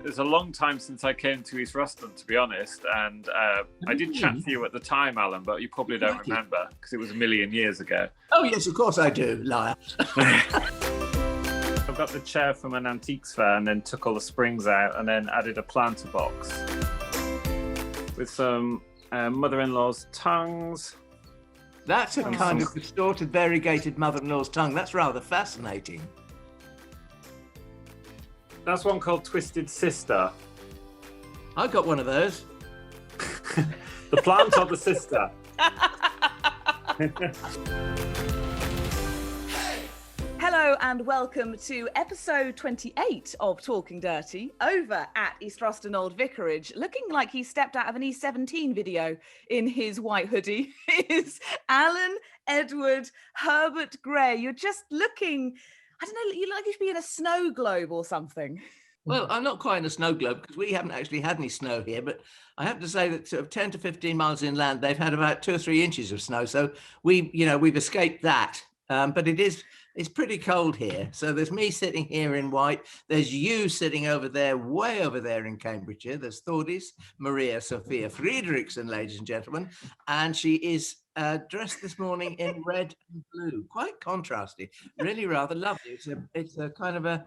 It's a long time since I came to East Ruston, to be honest, and I did chat to you at the time, Alan, but you probably don't remember because it was a million years ago. Oh yes, of course I do, liar. I got the chair from an antiques fair and then took all the springs out and then added a planter box with some mother-in-law's tongues. That's a kind of distorted, variegated mother-in-law's tongue. That's rather fascinating. That's one called Twisted Sister. I got one of those. The plant or the sister? Hello and welcome to episode 28 of Talking Dirty over at East Ruston Old Vicarage. Looking like he stepped out of an E17 video in his white hoodie is Alan Edward Herbert Gray. You're just looking, I don't know, you look like you should be in a snow globe or something. Well, I'm not quite in a snow globe because we haven't actually had any snow here, but I have to say that sort of 10 to 15 miles inland, they've had about 2 or 3 inches of snow. So we've escaped that. But it's pretty cold here. So there's me sitting here in white. There's you sitting over there, way over there in Cambridgeshire. There's Thordis, Maria Sophia Friedrichsen, ladies and gentlemen. And she is dressed this morning in red and blue, quite contrasty, really rather lovely. It's a kind of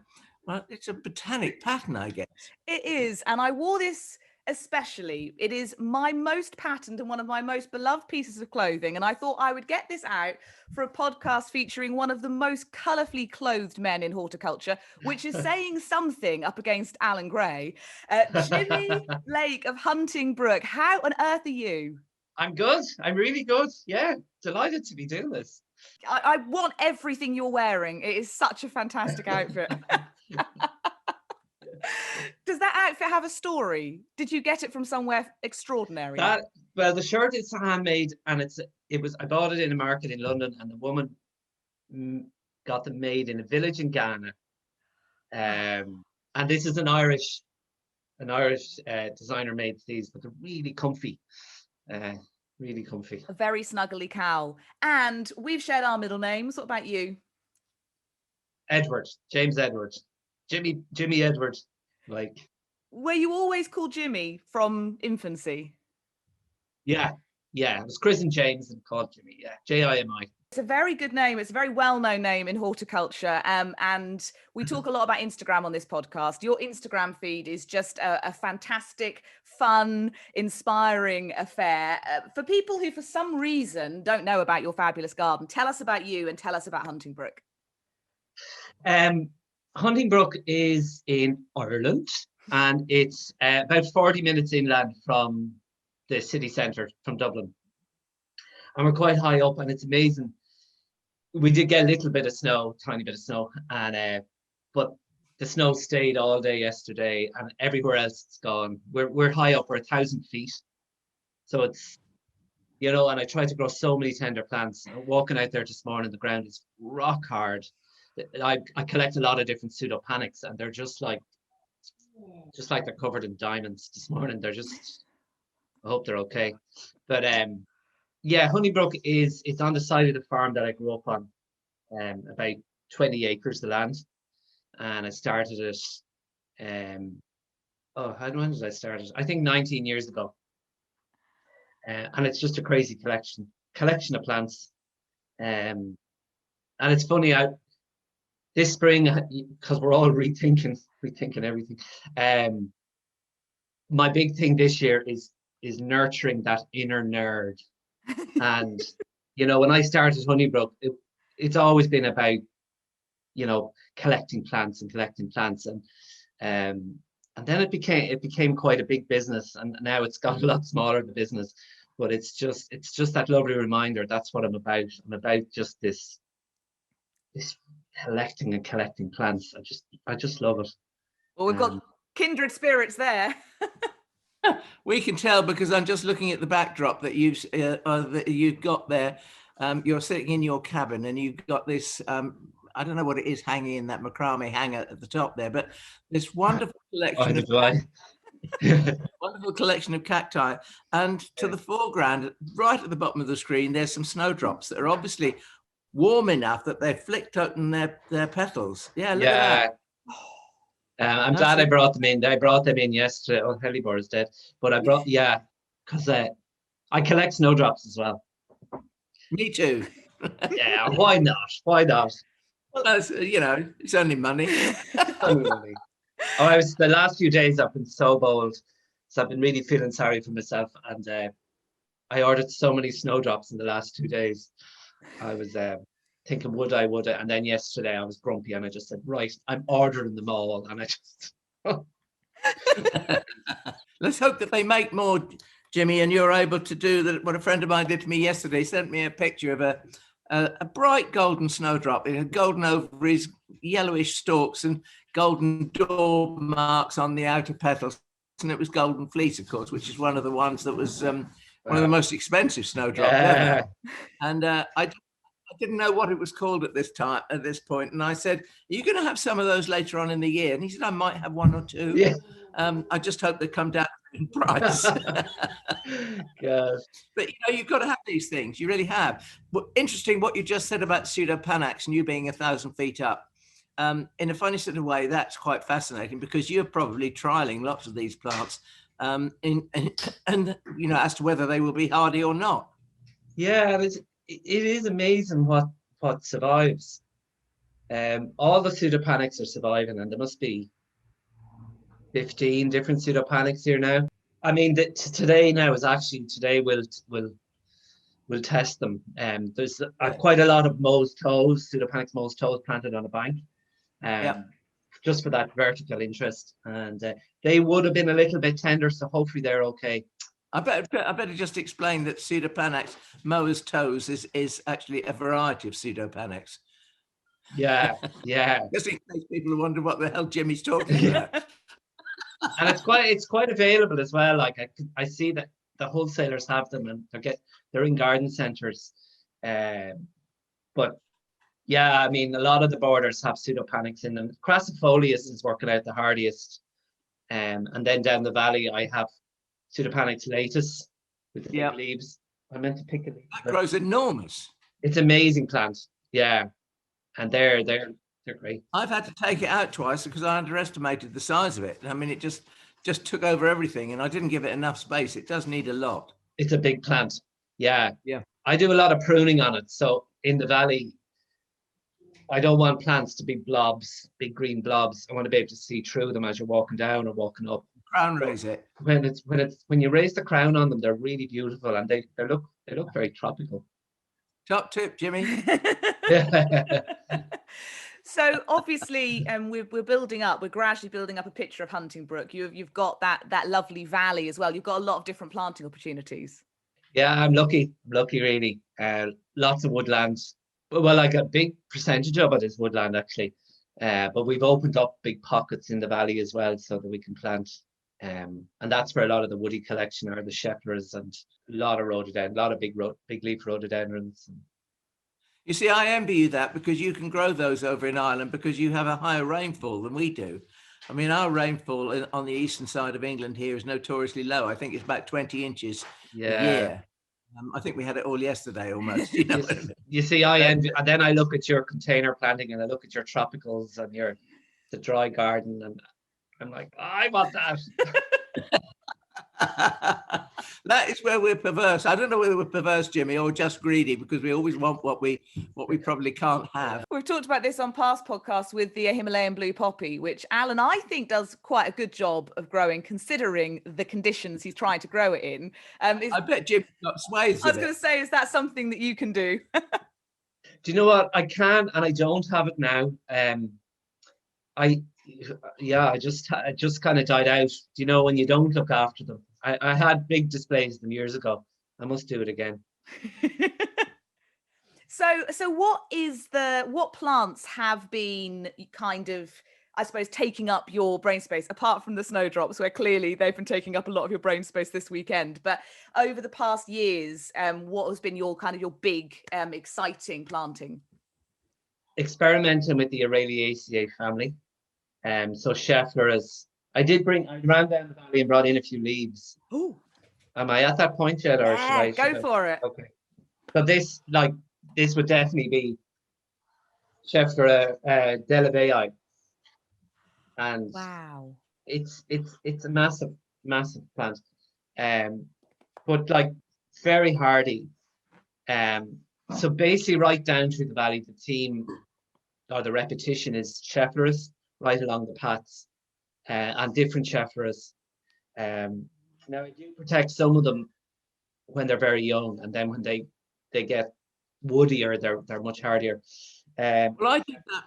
it's a botanic pattern, I guess. It is. And I wore this especially. It is my most patterned and one of my most beloved pieces of clothing. And I thought I would get this out for a podcast featuring one of the most colourfully clothed men in horticulture, which is saying something up against Alan Gray. Jimi Blake of Hunting Brook. How on earth are you? I'm good. I'm really good. Yeah. Delighted to be doing this. I want everything you're wearing. It is such a fantastic outfit. Does that outfit have a story? Did you get it from somewhere extraordinary? Well, the shirt is handmade, and I bought it in a market in London, and the woman got them made in a village in Ghana. And this is an Irish designer made these, but they're really comfy. Really comfy. A very snuggly cowl. And we've shared our middle names. What about you? Edward, James Edward. Jimi Edward, like. Were you always called Jimmy from infancy? Yeah. I was christened James and called Jimmy. Yeah, Jimi. It's a very good name. It's a very well-known name in horticulture. And we talk a lot about Instagram on this podcast. Your Instagram feed is just a fantastic, fun, inspiring affair. For people who, for some reason, don't know about your fabulous garden, tell us about you and tell us about Hunting Brook. Hunting Brook is in Ireland, and it's about 40 minutes inland from the city centre, from Dublin. And we're quite high up, and it's amazing. We did get a little bit of snow, tiny bit of snow, and but the snow stayed all day yesterday, and everywhere else it's gone. We're high up, we're 1,000 feet. So it's, and I try to grow so many tender plants. Walking out there this morning, the ground is rock hard. I collect a lot of different Pseudopanax, and they're just like they're covered in diamonds this morning. I hope they're okay. But Hunting Brook it's on the side of the farm that I grew up on, about 20 acres of land. And I started it, when did I start it? I think 19 years ago. And it's just a crazy collection of plants. And it's funny, this spring, because we're all rethinking everything. My big thing this year is nurturing that inner nerd. And when I started Hunting Brook, it's always been about collecting plants, and then it became quite a big business, and now it's got a lot smaller, the business. But it's just that lovely reminder. That's what I'm about. I'm about just this collecting plants. I just love it. Well, we've got kindred spirits there. We can tell because I'm just looking at the backdrop that you've got there. You're sitting in your cabin, and you've got this. I don't know what it is hanging in that macrame hanger at the top there, but this wonderful collection wonderful collection of cacti. And to the foreground, right at the bottom of the screen, there's some snowdrops that are obviously warm enough that they've flicked open their petals. Yeah, look at that. I'm That's glad I it. brought them in. I brought them in yesterday. Oh, Hellebore is dead. But I brought, because I collect snowdrops as well. Me too. Yeah, why not? Why not? Well, that's, it's only money. Unbelievable. The last few days I've been so bold. So I've been really feeling sorry for myself. And I ordered so many snowdrops in the last 2 days. I was thinking, would I? And then yesterday I was grumpy and I just said, right, I'm ordering them all. And I just... Let's hope that they make more, Jimmy, and you're able to do that. What a friend of mine did to me yesterday, he sent me a picture of a bright golden snowdrop. It had golden ovaries, yellowish stalks, and golden door marks on the outer petals. And it was Golden Fleece, of course, which is one of the ones that was one of the most expensive snowdrops ever. And I didn't know what it was called at this point. And I said, are you going to have some of those later on in the year? And he said, I might have one or two. Yeah. I just hope they come down in price. God. But you've got to have these things. You really have. But interesting what you just said about Pseudopanax and you being 1,000 feet up. In a funny sort of way, that's quite fascinating because you're probably trialing lots of these plants and as to whether they will be hardy or not. Yeah, it is amazing what survives. All the Pseudopanax are surviving, and there must be 15 different Pseudopanax here now. I mean, today we'll test them. There's quite a lot of Pseudopanax mose toes planted on a bank, just for that vertical interest, and they would have been a little bit tender, so hopefully they're okay. I better just explain that Pseudopanax mowers toes is actually a variety of Pseudopanax. Yeah. Just in case people wonder what the hell Jimmy's talking about. And it's quite available as well. Like I see that the wholesalers have them, and they're in garden centres. But yeah, I mean, a lot of the borders have Pseudopanax in them. Crassifolius is working out the hardiest, and then down the valley I have Pseudopanax laetus with the big leaves. I meant to pick it. That grows enormous. It's amazing plant. Yeah, and they're great. I've had to take it out twice because I underestimated the size of it. I mean, it just took over everything, and I didn't give it enough space. It does need a lot. It's a big plant. Yeah. Yeah. I do a lot of pruning on it. So in the valley, I don't want plants to be blobs, big green blobs. I want to be able to see through them as you're walking down or walking up. Crown raise it. When you raise the crown on them, they're really beautiful, and they look very tropical. Top tip, Jimmy. So obviously, we're building up. We're gradually building up a picture of Hunting Brook. You've got that lovely valley as well. You've got a lot of different planting opportunities. Yeah, I'm lucky. Really. Lots of woodland. Well, like a big percentage of it is woodland actually. But we've opened up big pockets in the valley as well, so that we can plant. And that's where a lot of the woody collection are, the Scheffleras, and a lot of rhododendron, a lot of big leaf rhododendrons. You see, I envy you that because you can grow those over in Ireland because you have a higher rainfall than we do. I mean, our rainfall on the eastern side of England here is notoriously low. I think it's about 20 inches a year. I think we had it all yesterday almost. You see, I envy, and then I look at your container planting and I look at your tropicals and the dry garden, and I'm like, I want that. That is where we're perverse. I don't know whether we're perverse, Jimmy, or just greedy because we always want what we probably can't have. We've talked about this on past podcasts with the Himalayan blue poppy, which Alan, I think, does quite a good job of growing considering the conditions he's trying to grow it in. I bet Jimmy's got swathes. I was going to say, is that something that you can do? Do you know what? I can, and I don't have it now. I just kind of died out. Do you know when you don't look after them? I had big displays of them years ago. I must do it again. So what plants have been kind of, I suppose, taking up your brain space, apart from the snowdrops, where clearly they've been taking up a lot of your brain space this weekend, but over the past years, what has been your big exciting planting? Experimenting with the Elwesii family. So Scheffleras. I ran down the valley and brought in a few leaves. Oh. Am I at that point yet, or should I? Go for it. Okay. So this would definitely be Schefflera delavayi. and Wow. it's a massive plant, but like very hardy. So basically, right down through the valley, the theme or the repetition is Scheffleras right along the paths, and different Scheffleras. Now I do protect some of them when they're very young, and then when they get woodier, they're much hardier. Well,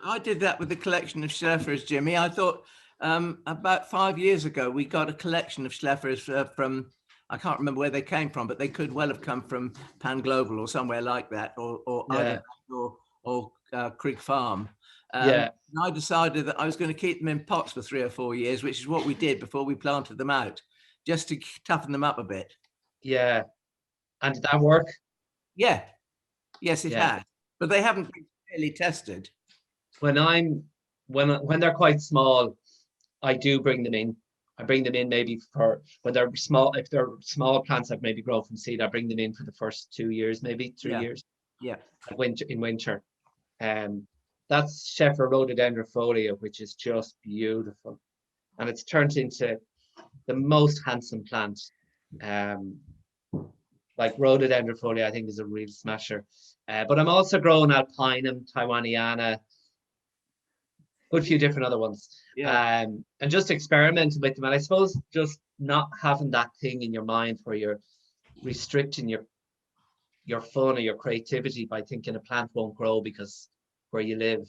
I did that with the collection of Scheffleras, Jimmy. I thought about 5 years ago we got a collection of Scheffleras from, I can't remember where they came from, but they could well have come from Pan Global or somewhere like that, or Creek Farm. And I decided that I was going to keep them in pots for 3 or 4 years, which is what we did before we planted them out, just to toughen them up a bit. Yeah. And did that work? Yeah. Yes, it has. But they haven't been really tested. When they're quite small, I do bring them in. I bring them in maybe for when they're small. If they're small plants I've maybe grown from seed, I bring them in for the first 2 years, maybe 3 years. Yeah. In winter. That's Schefflera rhododendrofolia, which is just beautiful. And it's turned into the most handsome plant. Like rhododendrofolia, I think is a real smasher. But I'm also growing alpinum, taiwaniana, good few different other ones. And just experimenting with them. And I suppose just not having that thing in your mind where you're restricting your fun or your creativity by thinking a plant won't grow because where you live.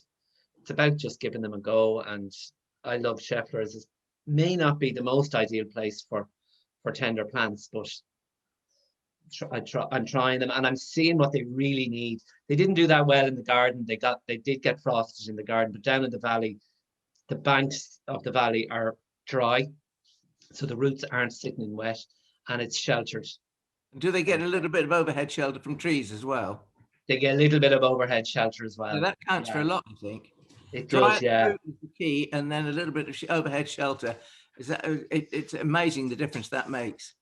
It's about just giving them a go. And I love Scheffleras. It may not be the most ideal place for tender plants, but I'm trying them and I'm seeing what they really need. They didn't do that well in the garden. They did get frosted in the garden, but down in the valley, the banks of the valley are dry, so the roots aren't sitting in wet, and it's sheltered. Do they get a little bit of overhead shelter from trees as well? They get a little bit of overhead shelter as well. So that counts for a lot, I think. It does, yeah. Is the key, and then a little bit of overhead shelter. It's amazing the difference that makes.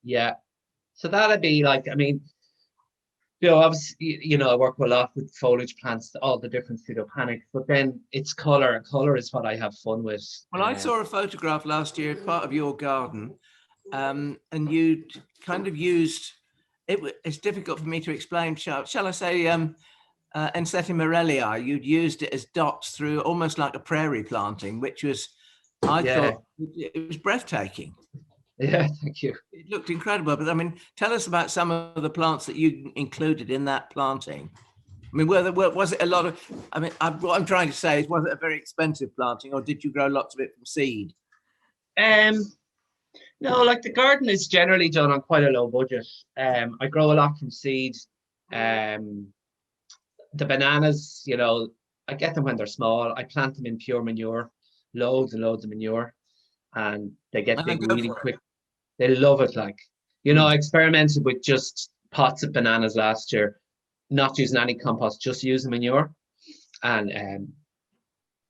Yeah. So that'd be like, I mean, obviously, I work a lot with foliage plants, all the different Pseudopanax, but then it's color. Color is what I have fun with. Well, I saw a photograph last year, part of your garden, and you kind of used, it's difficult for me to explain, shall I say, Enseti Morellii, you'd used it as dots through almost like a prairie planting, which was, I thought, it was breathtaking. Yeah, thank you. It looked incredible. But I mean, tell us about some of the plants that you included in that planting. I mean, was it a lot of, I mean, what I'm trying to say is, was it a very expensive planting, or did you grow lots of it from seed? No, like the garden is generally done on quite a low budget. I grow a lot from seed. The bananas, I get them when they're small. I plant them in pure manure, loads and loads of manure, and they get big really quick. They love it. Like, I experimented with just pots of bananas last year, not using any compost, just using manure, and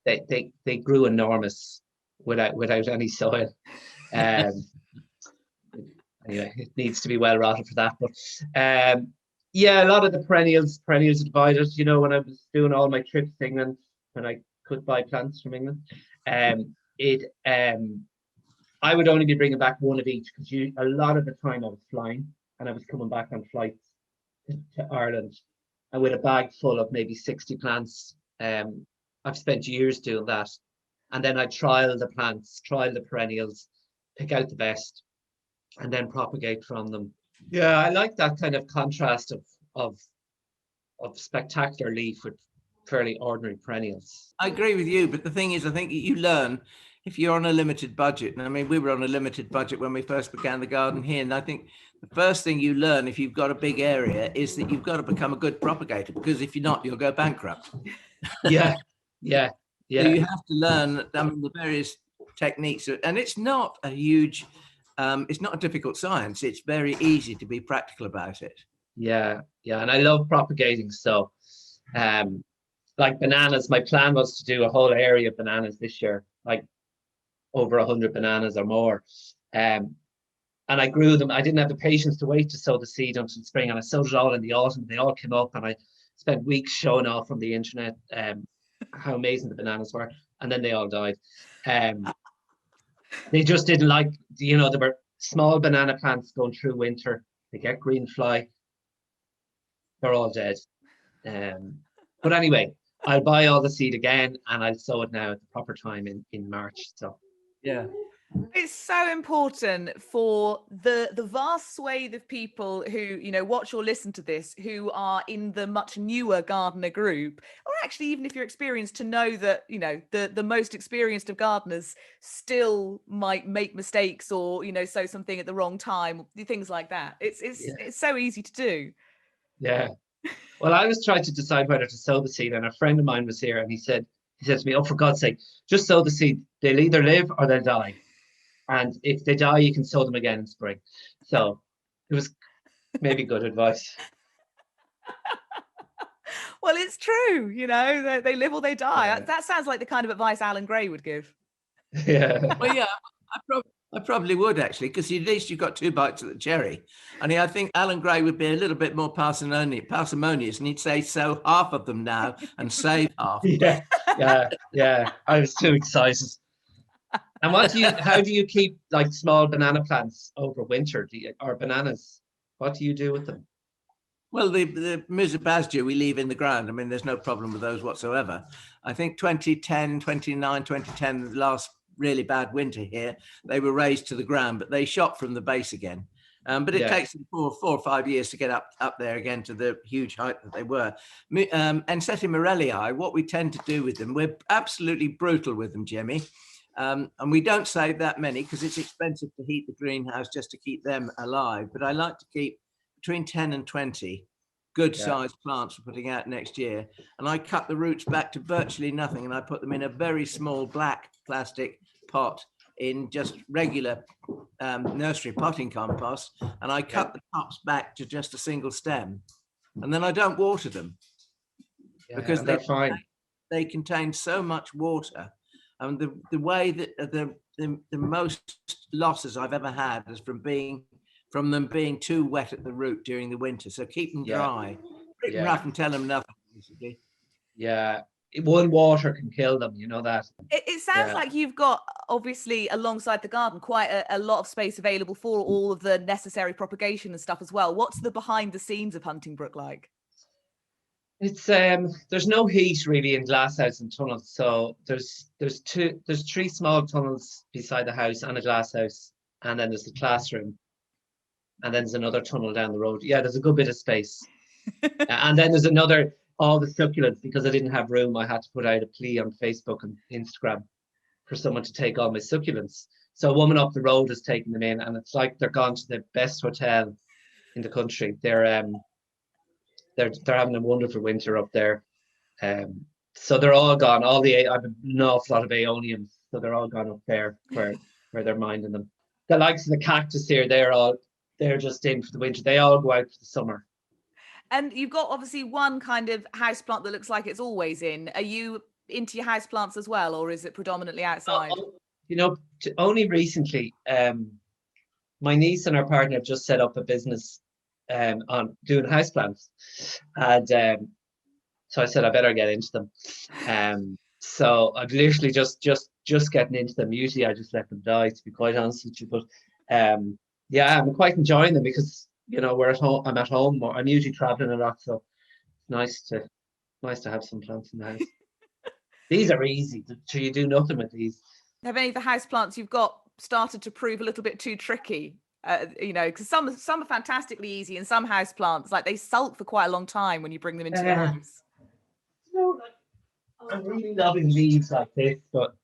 they grew enormous without any soil. Anyway, it needs to be well rotted for that. But a lot of the perennials are divided. When I was doing all my trips to England, when I could buy plants from England, I would only be bringing back one of each, because a lot of the time I was flying and I was coming back on flights to Ireland, and with a bag full of maybe 60 plants. I've spent years doing that, and then I trial the plants, trial the perennials, pick out the best, and then propagate from them. Yeah, I like that kind of contrast of spectacular leaf with fairly ordinary perennials. I agree with you, but the thing is, I think you learn if you're on a limited budget. And I mean, we were on a limited budget when we first began the garden here, and I think the first thing you learn if you've got a big area is that you've got to become a good propagator, because if you're not, you'll go bankrupt. Yeah. So you have to learn, the various techniques, and it's not a huge, it's not a difficult science. It's very easy to be practical about it. Yeah, and I love propagating. So, like bananas, my plan was to do a whole area of bananas this year, like over 100 bananas or more. And I grew them. I didn't have the patience to wait to sow the seed until spring, and I sowed it all in the autumn. They all came up, and I spent weeks showing off on the internet how amazing the bananas were, and then they all died. They just didn't like, there were small banana plants going through winter. They get green fly. They're all dead. But anyway, I'll buy all the seed again and I'll sow it now at the proper time in March. So Yeah. It's so important for the vast swathe of people who, watch or listen to this, who are in the much newer gardener group, or actually even if you're experienced, to know that, the most experienced of gardeners still might make mistakes or, sow something at the wrong time, things like that. It's so easy to do. Yeah. Well, I was trying to decide whether to sow the seed, and a friend of mine was here and he said to me, "Oh, for God's sake, just sow the seed. They'll either live or they'll die. And if they die, you can sow them again in spring." So it was maybe good advice. Well, it's true, they live or they die. Yeah. That sounds like the kind of advice Alan Gray would give. Yeah. Well, yeah, I probably would actually, because at least you've got 2 bites of the cherry. I think Alan Gray would be a little bit more parsimonious, and he'd say, "Sow half of them now and save half." Yeah. I was too excited. And how do you keep like small banana plants over winter? Or bananas? What do you do with them? Well, the Musibastia we leave in the ground. There's no problem with those whatsoever. I think 2010, the last really bad winter here, they were raised to the ground, but they shot from the base again. But it takes them 4 or 5 years to get up there again to the huge height that they were. Enseti Morellii, what we tend to do with them, we're absolutely brutal with them, Jimmy. And we don't save that many because it's expensive to heat the greenhouse just to keep them alive. But I like to keep between 10 and 20 good sized plants for putting out next year. And I cut the roots back to virtually nothing. And I put them in a very small black plastic pot in just regular nursery potting compost. And I cut the tops back to just a single stem. And then I don't water them because they contain so much water. The way that the most losses I've ever had is from them being too wet at the root during the winter. So keep them dry, rip them rough and tell them nothing, basically. Yeah, one water can kill them, you know that. It sounds like you've got, obviously, alongside the garden, quite a lot of space available for all of the necessary propagation and stuff as well. What's the behind the scenes of Hunting Brook like? It's there's no heat really in glasshouse and tunnels, so there's 3 small tunnels beside the house and a glasshouse, and then there's the classroom, and then there's another tunnel down the road. Yeah, there's a good bit of space. And then there's all the succulents, because I didn't have room. I had to put out a plea on Facebook and Instagram for someone to take all my succulents. So a woman up the road has taken them in, and it's like they're gone to the best hotel in the country. They're having a wonderful winter up there. So they're all gone. I've an awful lot of aeoniums, so they're all gone up there where they're minding them. The likes of the cactus here, they're just in for the winter. They all go out for the summer. And you've got obviously one kind of houseplant that looks like it's always in. Are you into your houseplants as well, or is it predominantly outside? Only recently, my niece and her partner have just set up a business on doing houseplants, and so I said I better get into them. So I'm literally just getting into them. Usually I just let them die, to be quite honest with you. But I'm quite enjoying them because we're at home. I'm at home. I'm usually traveling a lot, so it's nice to have some plants in the house. These are easy. So you do nothing with these. Have any of the houseplants you've got started to prove a little bit too tricky? Because some are fantastically easy, and some houseplants, like, they sulk for quite a long time when you bring them into the house. I'm really loving leaves like this, but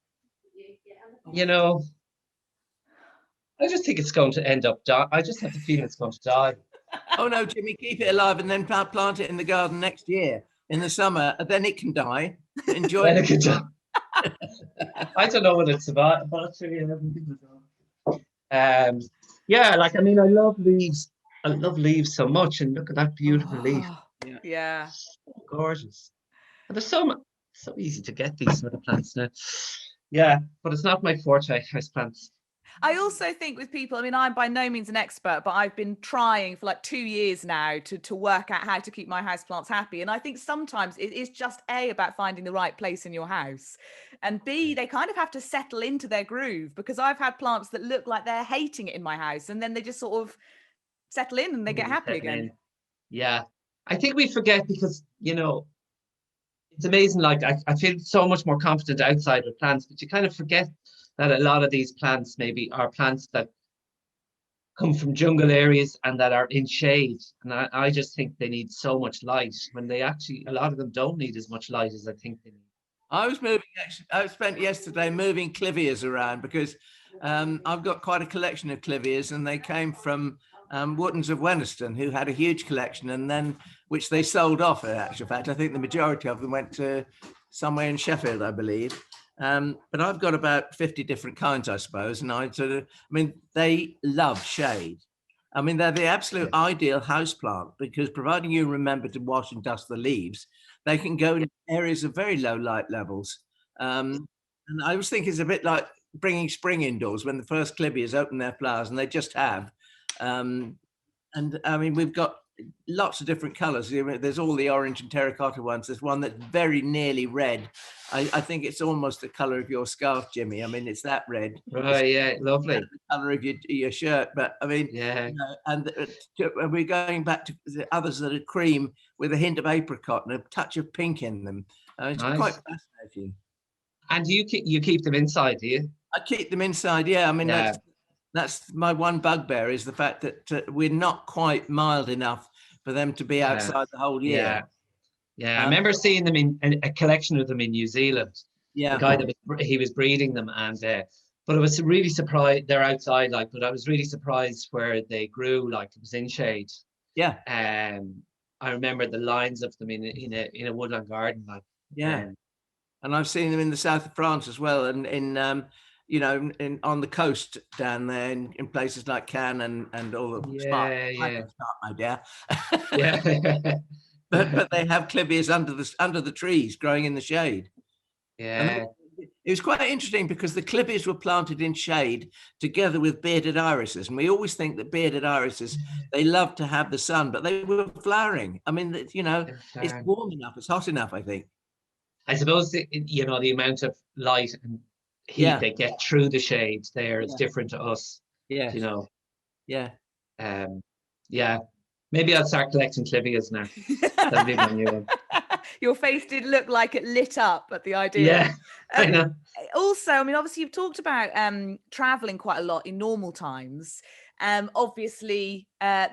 I just think it's going to end up die. I just have the feeling it's going to die. Oh no, Jimmy, keep it alive and then plant it in the garden next year in the summer. Then it can die. Enjoy it. I don't know what it's about, but I love leaves. I love leaves so much, and look at that beautiful leaf. Yeah. Gorgeous. And there's so easy to get these little plants now. Yeah, but it's not my forte, houseplants. I also think with people, I mean, I'm by no means an expert, but I've been trying for like 2 years now to work out how to keep my houseplants happy. And I think sometimes it is just A, about finding the right place in your house, and B, they kind of have to settle into their groove, because I've had plants that look like they're hating it in my house, and then they just sort of settle in and they get happy Settling again. in. Yeah. I think we forget because, it's amazing. Like I feel so much more confident outside with plants, but you kind of forget that a lot of these plants maybe are plants that come from jungle areas and that are in shade. And I just think they need so much light when they actually, a lot of them don't need as much light as I think they need. I spent yesterday moving clivias around because I've got quite a collection of clivias, and they came from Wootton's of Wenniston, who had a huge collection, and then which they sold off. In actual fact, I think the majority of them went to somewhere in Sheffield, I believe. But I've got about 50 different kinds, I suppose, and they love shade. I mean, they're the absolute ideal houseplant, because providing you remember to wash and dust the leaves, they can go in areas of very low light levels. And I always think it's a bit like bringing spring indoors when the first clivias open their flowers, and they just have. And I mean, we've got lots of different colors. There's all the orange and terracotta ones. There's one that's very nearly red. I think it's almost the color of your scarf, Jimmy. I mean, it's that red. Right, yeah, lovely. The color of your shirt. But I mean, Yeah. And we're going back to the others that are cream with a hint of apricot and a touch of pink in them. It's Nice. quite fascinating. And you keep them inside, do you? I keep them inside. Yeah, I mean, that's my one bugbear, is the fact that we're not quite mild enough for them to be outside the whole year. Yeah. I remember seeing them in a collection of them in New Zealand. Yeah. The guy he was breeding them, and but I was really surprised they're outside, like, but I was really surprised where they grew, like it was in shade. Yeah. I remember the lines of them in a woodland garden, like. Yeah. And I've seen them in the south of France as well, and in on the coast down there in places like Cannes and all the my dear. Yeah. but they have clivias under the trees growing in the shade. Yeah. It was quite interesting because the clivias were planted in shade together with bearded irises, and we always think that bearded irises, they love to have the sun, but they were flowering. I mean, it's warm enough, it's hot enough, I think. I suppose the amount of light and heat they get through the shade there is different to us. Yeah. Yeah. Yeah. Maybe I'll start collecting clivias now. That'll be my new one. Your face did look like it lit up at the idea. Yeah, I know. Also, I mean, obviously, you've talked about traveling quite a lot in normal times. Obviously,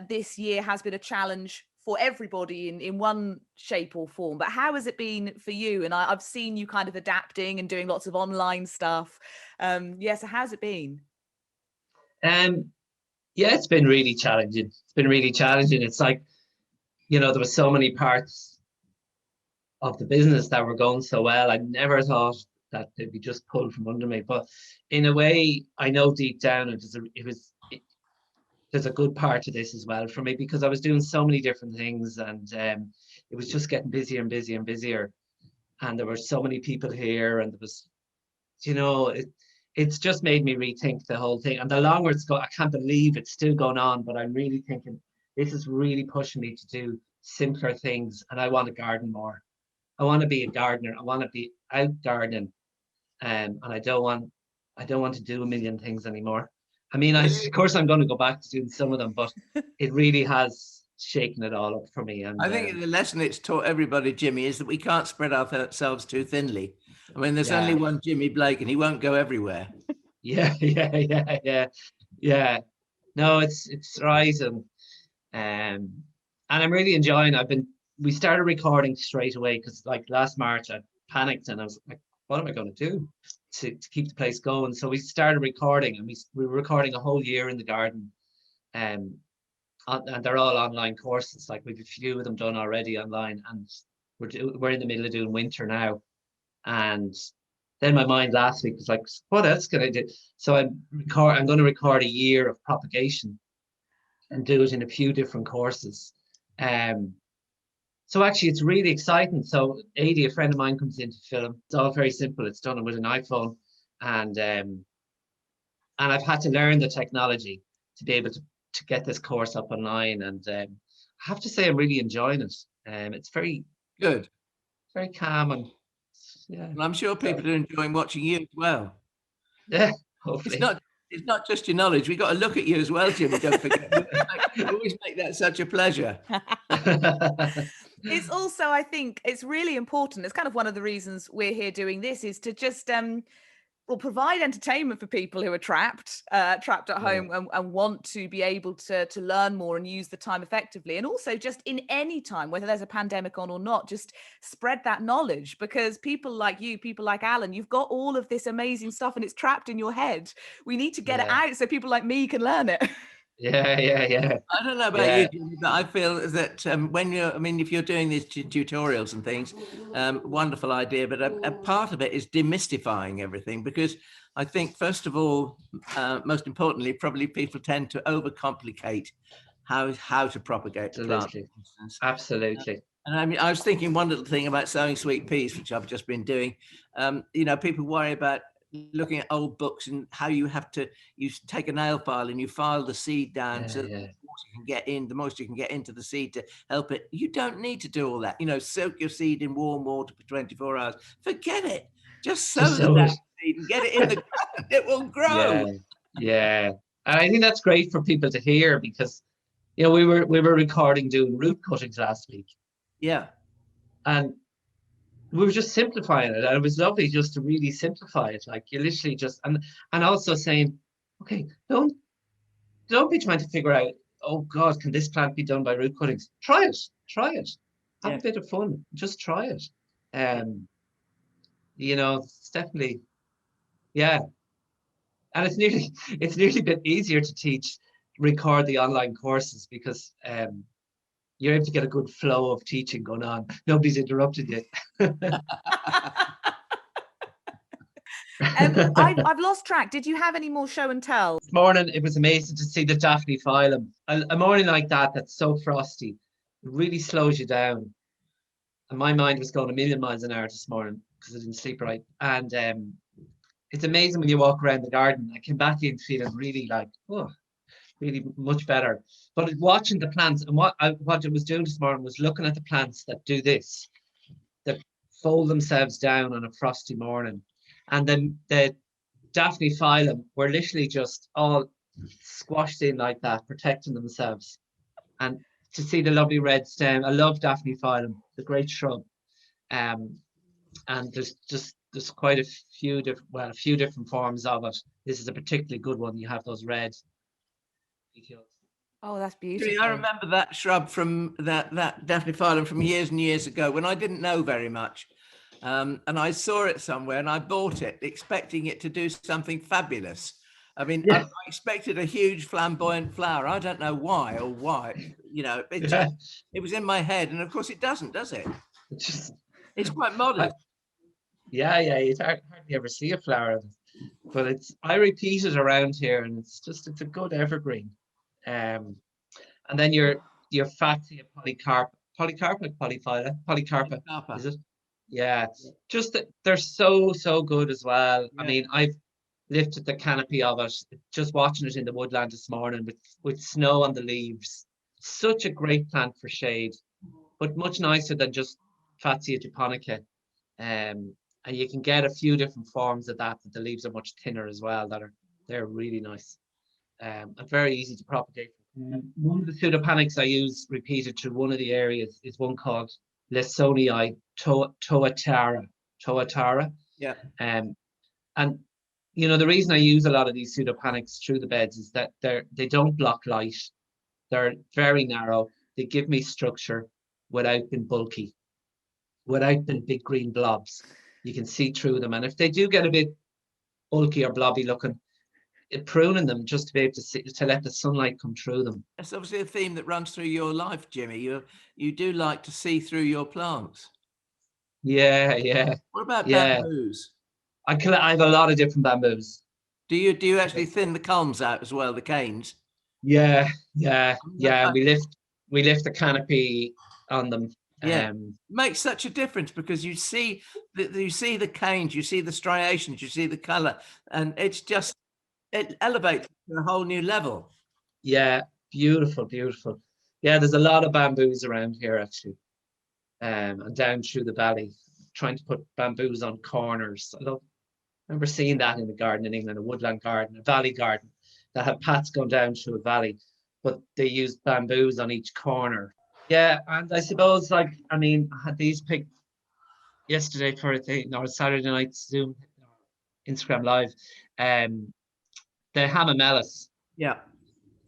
this year has been a challenge for everybody in one shape or form. But how has it been for you? And I've seen you kind of adapting and doing lots of online stuff. So how's it been? Yeah, it's been really challenging. It's like, there were so many parts of the business that were going so well. I never thought that they'd be just pulled from under me. But in a way, I know deep down there's a good part to this as well for me, because I was doing so many different things, and it was just getting busier and busier and busier. And there were so many people here, and there was, it's just made me rethink the whole thing. And the longer it's going, I can't believe it's still going on, but I'm really thinking this is really pushing me to do simpler things. And I want to garden more. I want to be a gardener. I want to be out gardening. And I don't want to do a million things anymore. I mean, of course, I'm going to go back to doing some of them, but it really has shaken it all up for me. And I think the lesson it's taught everybody, Jimmy, is that we can't spread ourselves too thinly. I mean, there's only one Jimmy Blake, and he won't go everywhere. Yeah. No, it's right, and I'm really enjoying. We started recording straight away, because like last March I panicked and I was like, what am I going to do to keep the place going? So we started recording, and we were recording a whole year in the garden, and they're all online courses. Like we've a few of them done already online, and we're in the middle of doing winter now. And then my mind last week was like, what else can I do? So I'm going to record a year of propagation and do it in a few different courses. So actually it's really exciting. So Adi, a friend of mine, comes in to film. It's all very simple. It's done with an iPhone, and And I've had to learn the technology to be able to get this course up online. And I have to say, I'm really enjoying it. It's very Good. very calm, and yeah, And I'm sure people are enjoying watching you as well. yeah, hopefully. It's not just your knowledge. We've got to look at you as well, Jimmy. Don't forget. We always make that such a pleasure. It's also, I think, it's really important. It's kind of one of the reasons we're here doing this, is to just provide entertainment for people who are trapped at home and want to be able to learn more and use the time effectively. And also just in any time, whether there's a pandemic on or not, just spread that knowledge, because people like you, people like Alan, you've got all of this amazing stuff and it's trapped in your head. We need to get it out so people like me can learn it. Yeah. I don't know about you, Jimmy, but I feel that if you're doing these tutorials and things, wonderful idea, but a part of it is demystifying everything, because I think, first of all, most importantly, probably people tend to overcomplicate how to propagate the plant, for instance. Absolutely. And I mean, I was thinking one little thing about sowing sweet peas, which I've just been doing. People worry about looking at old books and how you take a nail file and you file the seed down so that the moisture can get into the seed to help it. You don't need to do all that. Soak your seed in warm water for 24 hours. Forget it. Just sow the seed and get it in the ground. It will grow. Yeah. And I think that's great for people to hear, because we were recording doing root cuttings last week. Yeah. And we were just simplifying it, and it was lovely just to really simplify it. Like, you literally just and also saying, okay, don't be trying to figure out, oh God, can this plant be done by root cuttings? Try it. Have a bit of fun. Just try it. It's definitely, yeah. And it's nearly a bit easier to record the online courses, because you're able to get a good flow of teaching going on. Nobody's interrupted you. I've lost track. Did you have any more show and tell? This morning, it was amazing to see the Daphne-Phyllum. A morning like that's so frosty, it really slows you down. And my mind was going a million miles an hour this morning because I didn't sleep right. And it's amazing when you walk around the garden. I came back in feeling really really much better. But watching the plants, and what I was doing this morning was looking at the plants that do this, that fold themselves down on a frosty morning. And then the Daphne-Phyllum were literally just all squashed in like that, protecting themselves. And to see the lovely red stem, I love Daphne-Phyllum, the great shrub. And there's quite a few different forms of it. This is a particularly good one. You have those red details. Oh, that's beautiful. I remember that shrub from that Daphne-Phyllum from years and years ago, when I didn't know very much. And I saw it somewhere and I bought it, expecting it to do something fabulous. I mean, I expected a huge flamboyant flower. I don't know why or why. It was in my head, and of course it doesn't, does it? It's quite modest. Yeah, you hardly ever see a flower, but I repeat it around here, and it's a good evergreen. And then your Fatsia polycarpa, is it? Yeah, just that they're so good as well. Yeah. I mean, I've lifted the canopy of it, just watching it in the woodland this morning with snow on the leaves. Such a great plant for shade, but much nicer than just Fatsia japonica. And you can get a few different forms of that the leaves are much thinner as well. They're really nice and very easy to propagate. One of the pseudopanax I use repeated to one of the areas is one called lessonii tuatara. Yeah. And the reason I use a lot of these pseudopanax through the beds is that they don't block light. They're very narrow. They give me structure without being bulky, without being big green blobs. You can see through them. And if they do get a bit bulky or blobby looking, pruning them just to be able to let the sunlight come through them. That's obviously a theme that runs through your life, Jimmy. You do like to see through your plants. Yeah. What about bamboos? I have a lot of different bamboos. Do you actually thin the culms out as well, the canes? Yeah. We lift the canopy on them. Yeah, makes such a difference, because you see the canes, you see the striations, you see the color, and it's just it elevates to a whole new level. Yeah, beautiful, beautiful. Yeah, there's a lot of bamboos around here actually, and down through the valley, trying to put bamboos on corners. I remember seeing that in the garden in England, a woodland garden, a valley garden that had paths going down through a valley, but they used bamboos on each corner. Yeah, and I suppose I had these picked yesterday for a thing, or Saturday night Zoom, Instagram Live. The hamamelis. Yeah.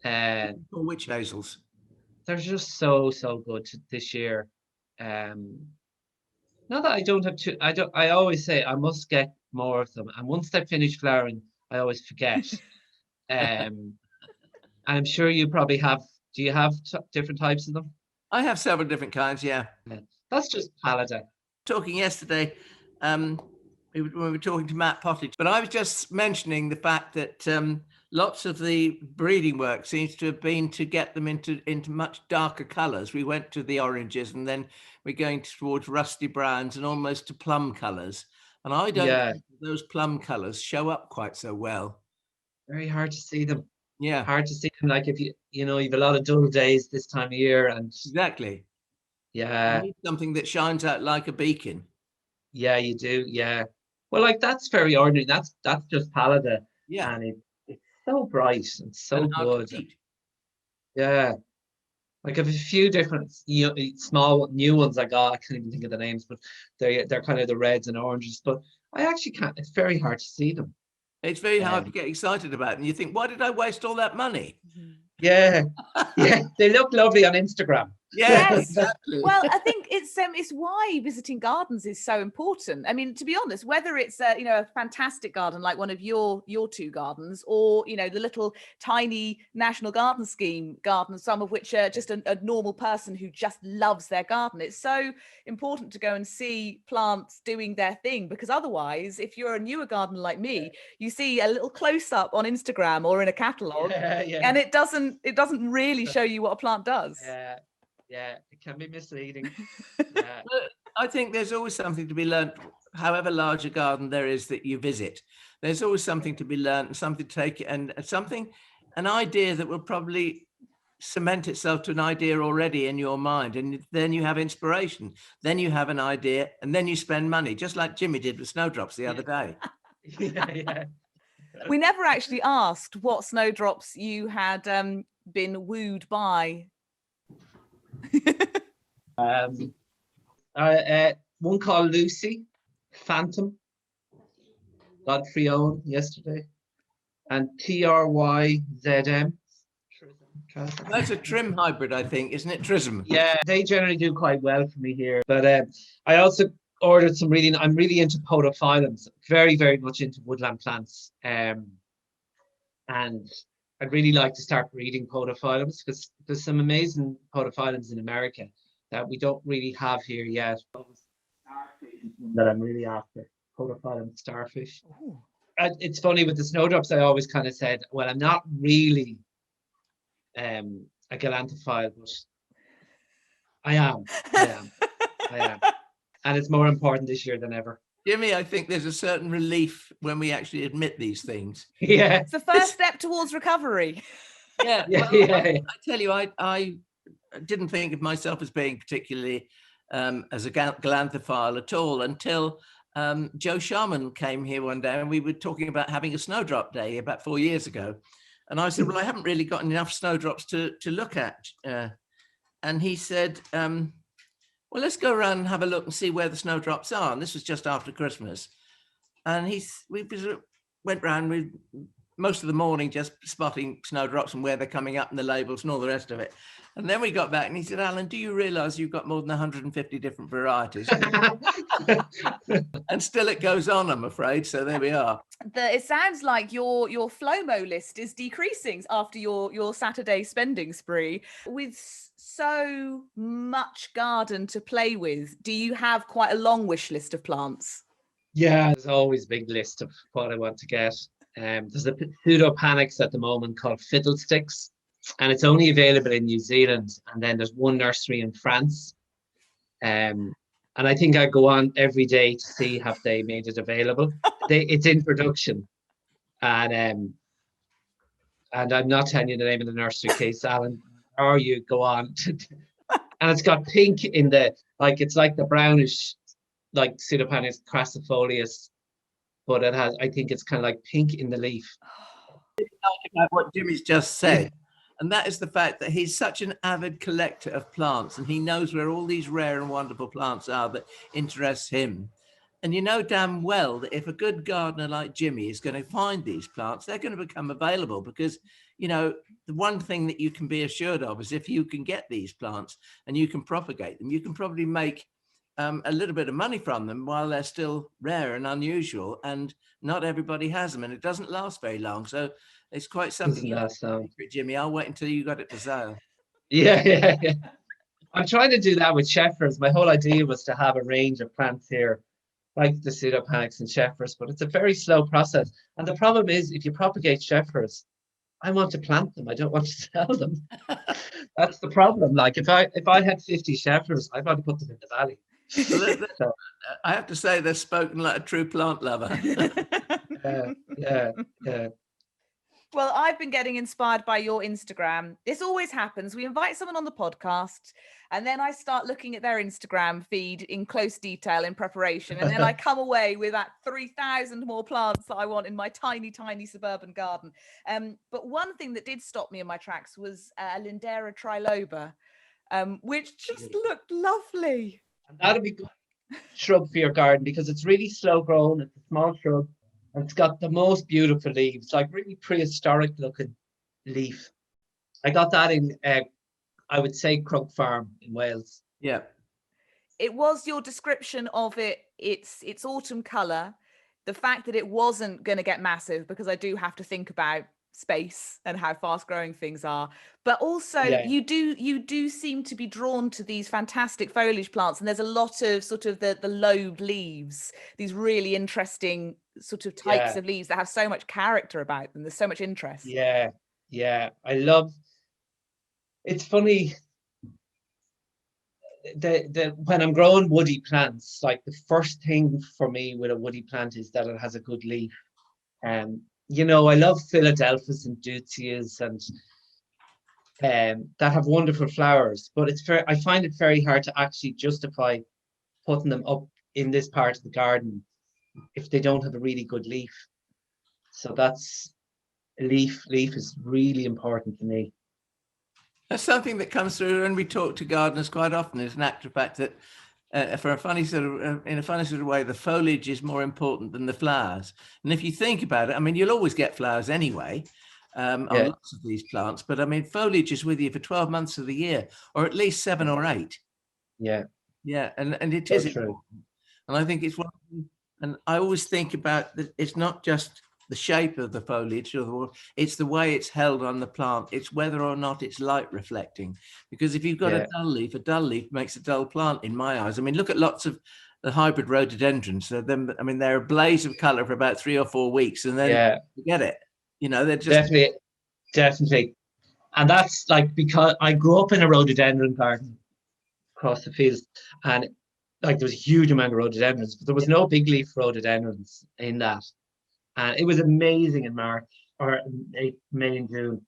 Uh, Or witch hazels. they're just so good this year. Not that I don't have to. I always say I must get more of them, and once they finish flowering, I always forget. I'm sure you probably have. Do you have different types of them? I have several different kinds. Yeah. That's just pallida. Talking yesterday, we were talking to Matt Pottage, but I was just mentioning the fact that lots of the breeding work seems to have been to get them into much darker colours. We went to the oranges, and then we're going towards rusty browns and almost to plum colours. And I don't think those plum colours show up quite so well. Very hard to see them. Yeah, hard to see them. Like if you've a lot of dull days this time of year, and exactly. Yeah, you need something that shines out like a beacon. Yeah, you do. Yeah. Well, like that's very ordinary. That's just pallida. Yeah, and it's so bright and so and hard to good. eat. Yeah. Like I have a few different small new ones I got. I can't even think of the names, but they're kind of the reds and oranges. But I actually can't. It's very hard to see them. It's very hard to get excited about, and you think, why did I waste all that money? Yeah, yeah, they look lovely on Instagram. Yes, exactly. Well, I think it's why visiting gardens is so important. I mean, to be honest, whether it's a fantastic garden like one of your two gardens, or the little tiny National Garden Scheme gardens, some of which are just a normal person who just loves their garden. It's so important to go and see plants doing their thing, because otherwise, if you're a newer gardener like me, you see a little close up on Instagram or in a catalogue, and it doesn't really show you what a plant does. Yeah, it can be misleading. I think there's always something to be learned, however large a garden there is that you visit. There's always something to be learned, something to take, and an idea that will probably cement itself to an idea already in your mind. And then you have inspiration, then you have an idea, and then you spend money, just like Jimmy did with snowdrops the other day. Yeah. We never actually asked what snowdrops you had been wooed by. One called Lucy, Phantom, Godfrey Owen yesterday, and TRYZM. That's a trim hybrid, I think, isn't it? Trism. Yeah, they generally do quite well for me here. But I also ordered some I'm really into podophyllums, very, very much into woodland plants. And I'd really like to start breeding podophyllums, because there's some amazing podophyllums in America that we don't really have here yet. Starfish is one that I'm really after. Podophyllum starfish. It's funny with the snowdrops, I always kind of said, well, I'm not really a galanthophile, but I am. And it's more important this year than ever. Jimmy, I think there's a certain relief when we actually admit these things. Yeah. It's the first step towards recovery. Yeah. I tell you, I didn't think of myself as being particularly as a galanthophile at all until Joe Sharman came here one day, and we were talking about having a snowdrop day about 4 years ago. And I said, well, I haven't really got enough snowdrops to look at. And he said, well, let's go around and have a look and see where the snowdrops are. And this was just after Christmas. And we went round with most of the morning just spotting snowdrops and where they're coming up and the labels and all the rest of it. And then we got back and he said, Alan, do you realise you've got more than 150 different varieties? And still it goes on, I'm afraid. So there we are. It sounds like your FLOMO list is decreasing after your Saturday spending spree. With so much garden to play with, do you have quite a long wish list of plants? Yeah, there's always a big list of what I want to get. There's a Pseudopanax at the moment called Fiddlesticks, and it's only available in New Zealand. And then there's one nursery in France. And I think I go on every day to see have they made it available. It's in production. And and I'm not telling you the name of the nursery case, Alan, or you go on. And it's got pink in the, like, it's like the brownish, like Pseudopanax crassifolius, but it has, I think it's kind of like pink in the leaf. About what Jimmy's just said, and that is the fact that he's such an avid collector of plants, and he knows where all these rare and wonderful plants are that interest him. And you know damn well that if a good gardener like Jimmy is going to find these plants, they're going to become available, because, you know, the one thing that you can be assured of is if you can get these plants and you can propagate them, you can probably make a little bit of money from them while they're still rare and unusual, and not everybody has them, and it doesn't last very long. So it's quite something. Jimmy, I'll wait until you got it for sale. Yeah. I'm trying to do that with Scheffleras. My whole idea was to have a range of plants here, like the Pseudopanax and Scheffleras, but it's a very slow process. And the problem is, if you propagate Scheffleras, I want to plant them. I don't want to sell them. That's the problem. Like if I had 50 Scheffleras, I'd want to put them in the valley. So, I have to say, they're spoken like a true plant lover. Yeah. Well, I've been getting inspired by your Instagram. This always happens. We invite someone on the podcast, and then I start looking at their Instagram feed in close detail in preparation. And then I come away with that 3,000 more plants that I want in my tiny, tiny suburban garden. But one thing that did stop me in my tracks was Lindera triloba, which just looked lovely. And that'll be good shrub for your garden, because it's really slow grown. It's a small shrub. And it's got the most beautiful leaves, like really prehistoric looking leaf. I got that in, I would say, Crook Farm in Wales. Yeah. It was your description of it. It's autumn colour. The fact that it wasn't going to get massive, because I do have to think about space and how fast growing things are, but also you do seem to be drawn to these fantastic foliage plants, and there's a lot of sort of the lobed leaves, these really interesting sort of types of leaves that have so much character about them. There's so much interest. I love, it's funny, when I'm growing woody plants, like the first thing for me with a woody plant is that it has a good leaf. You know, I love Philadelphus and Deutzias and that have wonderful flowers, but I find it very hard to actually justify putting them up in this part of the garden if they don't have a really good leaf. So that's leaf is really important to me. That's something that comes through when we talk to gardeners quite often, is an actual fact that in a funny sort of way, the foliage is more important than the flowers. And if you think about it, I mean, you'll always get flowers anyway on lots of these plants, but I mean, foliage is with you for 12 months of the year, or at least 7 or 8. Yeah, and it is important. And I think it's one, and I always think about that. It's not just the shape of the foliage, it's the way it's held on the plant. It's whether or not it's light reflecting, because if you've got a dull leaf makes a dull plant in my eyes. I mean, look at lots of the hybrid rhododendrons. They're a blaze of color for about 3 or 4 weeks, and then you get it. You know, they're just definitely. And that's like, because I grew up in a rhododendron garden across the fields, and like there was a huge amount of rhododendrons, but there was no big leaf rhododendrons in that. And it was amazing in March or May and June.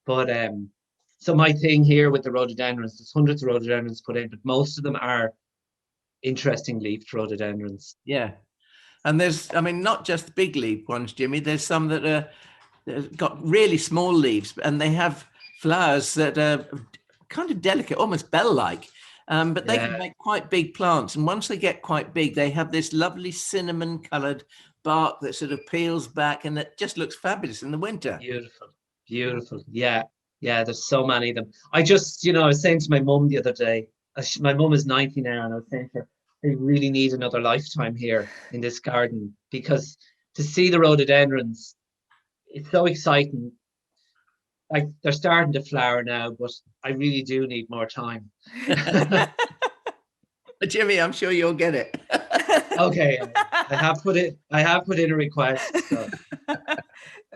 But so my thing here with the rhododendrons, there's hundreds of rhododendrons put in, but most of them are interesting leafed rhododendrons. Yeah. And there's, I mean, not just big leaf ones, Jimmy. There's some that are got really small leaves, and they have flowers that are kind of delicate, almost bell-like. But they can make quite big plants. And once they get quite big, they have this lovely cinnamon-coloured bark that sort of peels back, and it just looks fabulous in the winter. Beautiful. Yeah, there's so many of them. I was saying to my mum the other day, my mum is 90 now, and I was saying to her, they really need another lifetime here in this garden, because to see the rhododendrons, it's so exciting. Like, they're starting to flower now, but I really do need more time. But Jimmy, I'm sure you'll get it. Okay, I have put in a request. So.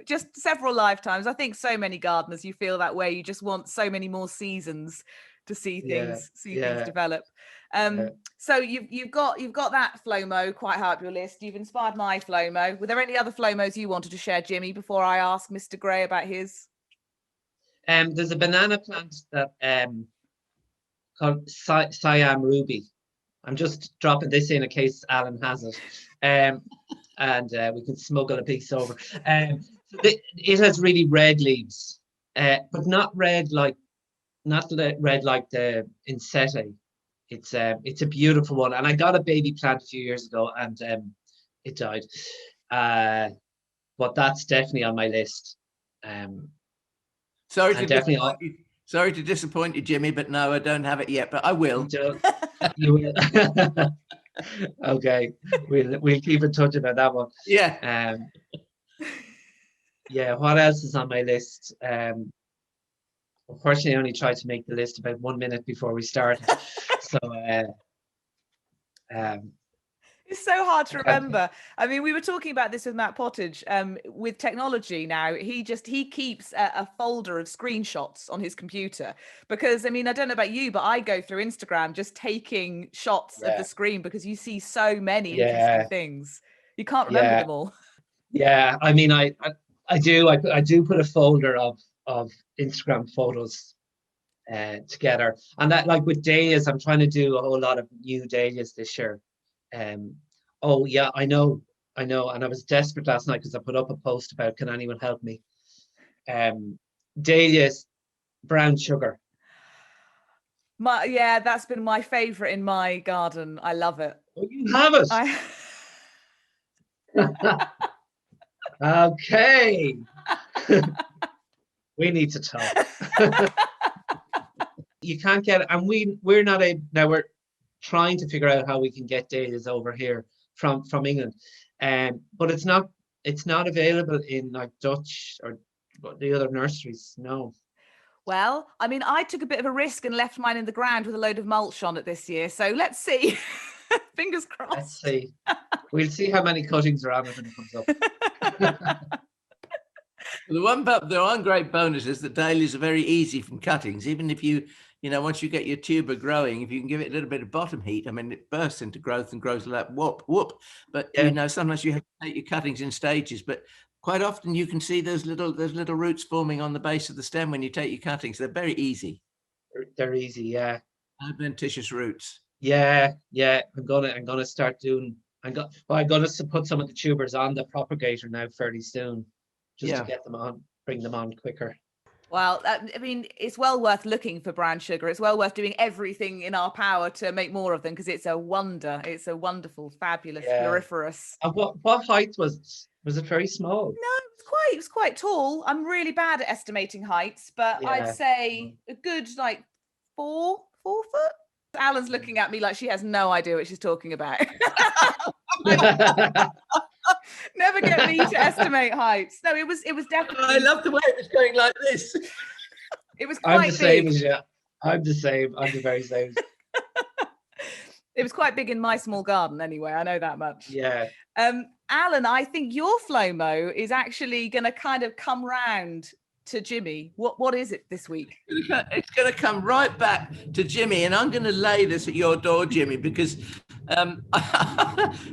Just several lifetimes. I think so many gardeners, you feel that way. You just want so many more seasons to see things things develop. So you've got that FLOMO quite high up your list. You've inspired my FLOMO. Were there any other FLOMOs you wanted to share, Jimmy, before I ask Mr. Gray about his? There's a banana plant that called Siam Ruby. I'm just dropping this in case Alan has it, and we can smuggle a piece over. It has really red leaves, but not red like the Insete. It's a beautiful one, and I got a baby plant a few years ago, and it died. But that's definitely on my list. Sorry to disappoint you, Jimmy, but no, I don't have it yet, but I will. You will. Okay, we'll keep in touch about that one. Yeah. Yeah. What else is on my list? Unfortunately, I only tried to make the list about 1 minute before we started. So. It's so hard to remember. I mean, we were talking about this with Matt Pottage. With technology now, he keeps a folder of screenshots on his computer because, I mean, I don't know about you, but I go through Instagram just taking shots of the screen because you see so many interesting things. You can't remember them all. Yeah, I mean, I do put a folder of Instagram photos together, and that, like with dahlias, I'm trying to do a whole lot of new dahlias this year. Oh yeah, I know, and I was desperate last night because I put up a post about, can anyone help me? Dahlias, brown sugar. That's been my favorite in my garden. I love it. Oh, you have it. Okay. We need to talk. You can't get it, and we're not able now. We're trying to figure out how we can get dahlias over here from England, but it's not available in like Dutch or the other nurseries. No. Well, I mean, I took a bit of a risk and left mine in the ground with a load of mulch on it this year. So let's see. Fingers crossed. Let's see. We'll see how many cuttings are on it when it comes up. The one great bonus is that dahlias are very easy from cuttings. Even if once you get your tuber growing, if you can give it a little bit of bottom heat, I mean, it bursts into growth and grows like whoop. But sometimes you have to take your cuttings in stages. But quite often you can see those little roots forming on the base of the stem when you take your cuttings. They're very easy. They're easy, yeah. Adventitious roots. Yeah. I'm gonna start doing. I'm gonna put some of the tubers on the propagator now fairly soon, just to get them on, bring them on quicker. Well, I mean, it's well worth looking for brown sugar. It's well worth doing everything in our power to make more of them because it's a wonder. It's a wonderful, fabulous, floriferous. And what height was it? Was it very small? No, it was quite tall. I'm really bad at estimating heights, but I'd say a good 4 foot. Alan's looking at me like she has no idea what she's talking about. Never get me to estimate heights. No, it was definitely. I love the way it was going like this. It was quite big. I'm the same as you. I'm the same. I'm the very same. It was quite big in my small garden anyway. I know that much. Yeah. Alan, I think your FLOMO is actually going to kind of come round to Jimmy. What is it this week? It's going to come right back to Jimmy, and I'm going to lay this at your door, Jimmy, because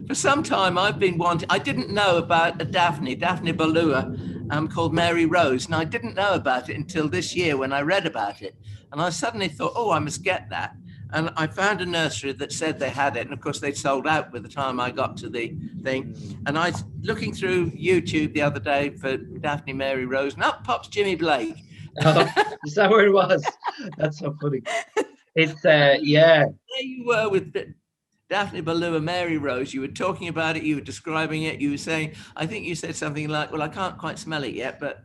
for some time I've been wanting. I didn't know about a Daphne Balua, called Mary Rose, and I didn't know about it until this year when I read about it, and I suddenly thought, oh, I must get that. And I found a nursery that said they had it. And of course, they'd sold out by the time I got to the thing. And I was looking through YouTube the other day for Daphne Mary Rose, and up pops Jimi Blake. Oh, is that where it was? That's so funny. It's, yeah. There you were with Daphne Balua Mary Rose. You were talking about it. You were describing it. You were saying, I think you said something like, well, I can't quite smell it yet, but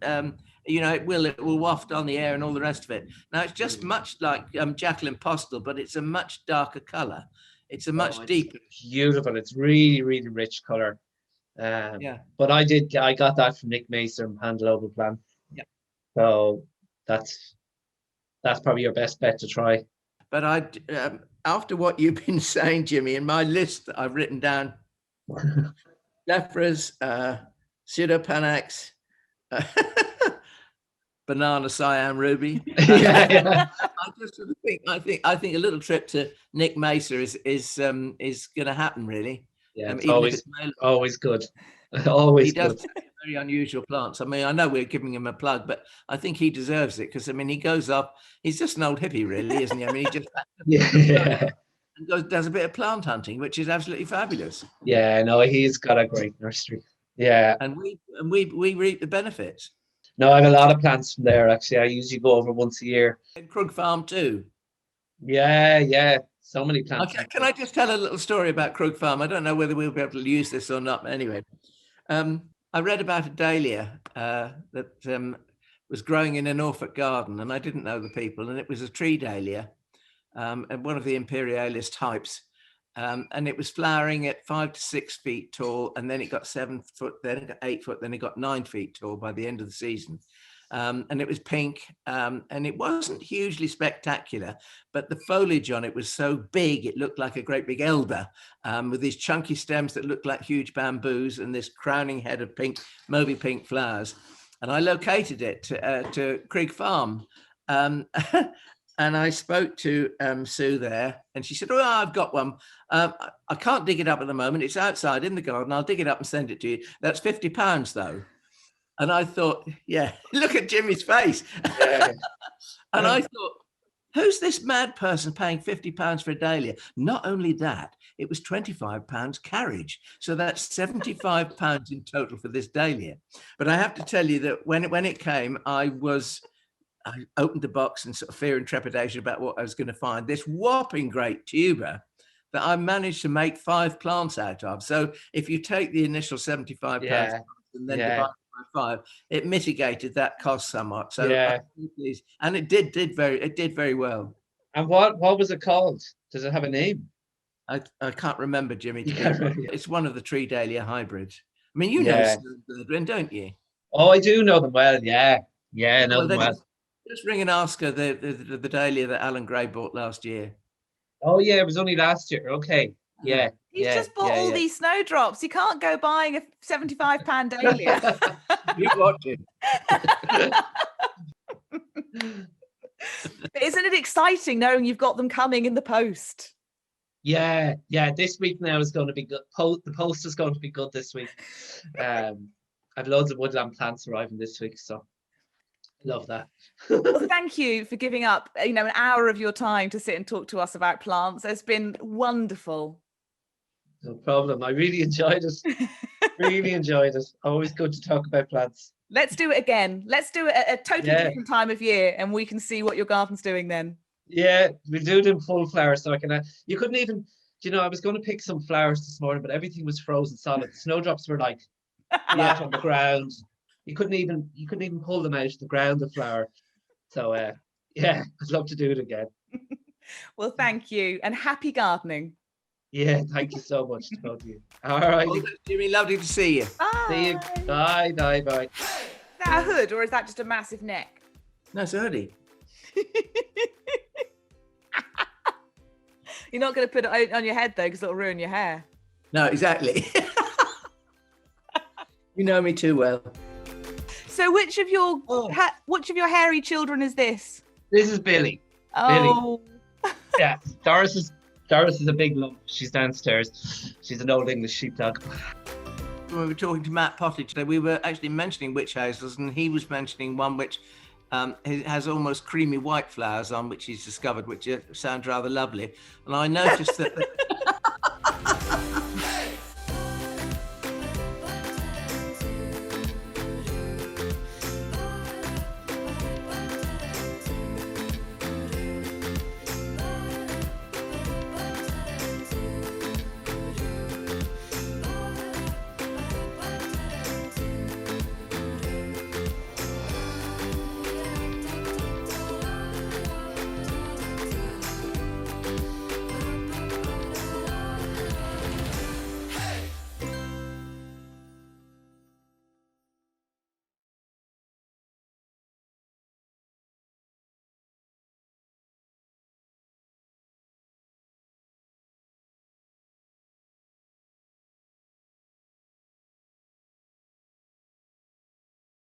it will waft on the air and all the rest of it. Now, it's just much like Jacqueline Postel, but it's a much darker color. It's a much deeper. Beautiful. It's really, really rich color. But I got that from Nick Mason from Hand Global Plan. Yeah. So that's probably your best bet to try. But after what you've been saying, Jimmy, in my list that I've written down, Schefflera's, Pseudopanax, banana Siam Ruby. Yeah. I just sort of think I think a little trip to Nick Mesa is going to happen, really. Yeah, it's always good. Always he good. does very unusual plants. I mean, I know we're giving him a plug, but I think he deserves it because, I mean, he goes off. He's just an old hippie, really, isn't he? I mean, he just and does a bit of plant hunting, which is absolutely fabulous. Yeah, no, he's got a great nursery. Yeah, And we reap the benefits. no, I have a lot of plants from there. Actually, I usually go over once a year. And Krug Farm too. Yeah, so many plants. Okay, can I just tell a little story about Krug Farm? I don't know whether we'll be able to use this or not. But anyway, I read about a dahlia that was growing in a Norfolk garden, and I didn't know the people, and it was a tree dahlia, and one of the imperialis types, and it was flowering at 5 to 6 feet tall, and then it got 7 foot, then it got 8 foot, then it got 9 feet tall by the end of the season. And it was pink, and it wasn't hugely spectacular, but the foliage on it was so big, it looked like a great big elder, with these chunky stems that looked like huge bamboos and this crowning head of pink, mauvey pink flowers. And I located it to Krug Farm. And I spoke to Sue there, and she said, "Oh, I've got one. I can't dig it up at the moment. It's outside in the garden. I'll dig it up and send it to you. That's £50 though." And I thought, yeah, look at Jimmy's face. Yeah. And I thought, who's this mad person paying £50 for a dahlia? Not only that, it was £25 carriage. So that's £75 in total for this dahlia. But I have to tell you that when it came, I opened the box in sort of fear and trepidation about what I was going to find. This whopping great tuber that I managed to make 5 plants out of. So if you take the initial £75 and then divide by 5, it mitigated that cost somewhat. So and it did very well. And what was it called? Does it have a name? I can't remember, Jimmy. It's one of the tree dahlia hybrids. I mean, you know Snowdrop, don't you? Oh, I do know them well. Yeah, I know them well. Just ring and ask her the dahlia that Alan Gray bought last year. Oh yeah, it was only last year. Okay. Yeah. He's just bought all these snowdrops. He can't go buying a £75 dahlia. You watch it. But isn't it exciting knowing you've got them coming in the post? Yeah. This week now is going to be good. The post is going to be good this week. I've loads of woodland plants arriving this week, so love that. Well, thank you for giving up, an hour of your time to sit and talk to us about plants. It's been wonderful. No problem. I really enjoyed it. Really enjoyed it. Always good to talk about plants. Let's do it again. Let's do it at a totally different time of year, and we can see what your garden's doing then. Yeah, we'll do it in full flower, so I can. You couldn't even. I was going to pick some flowers this morning, but everything was frozen solid. The snowdrops were like flat on the ground. You couldn't even pull them out of the ground, the flower. So I'd love to do it again. Well, thank you, and happy gardening. Yeah, thank you so much. To you. All right, Jimmy, lovely to see you. Bye. See you. Bye. Is that a hood or is that just a massive neck? No, it's a hoodie. You're not going to put it on your head though, because it'll ruin your hair. No, exactly. You know me too well. So, which of your hairy children is this? This is Billy. Oh, Billy. Yeah, Doris is a big lump. She's downstairs. She's an old English sheepdog. When we were talking to Matt Pottage today, we were actually mentioning witch houses, and he was mentioning one which has almost creamy white flowers on, which he's discovered, which sounds rather lovely. And I noticed that.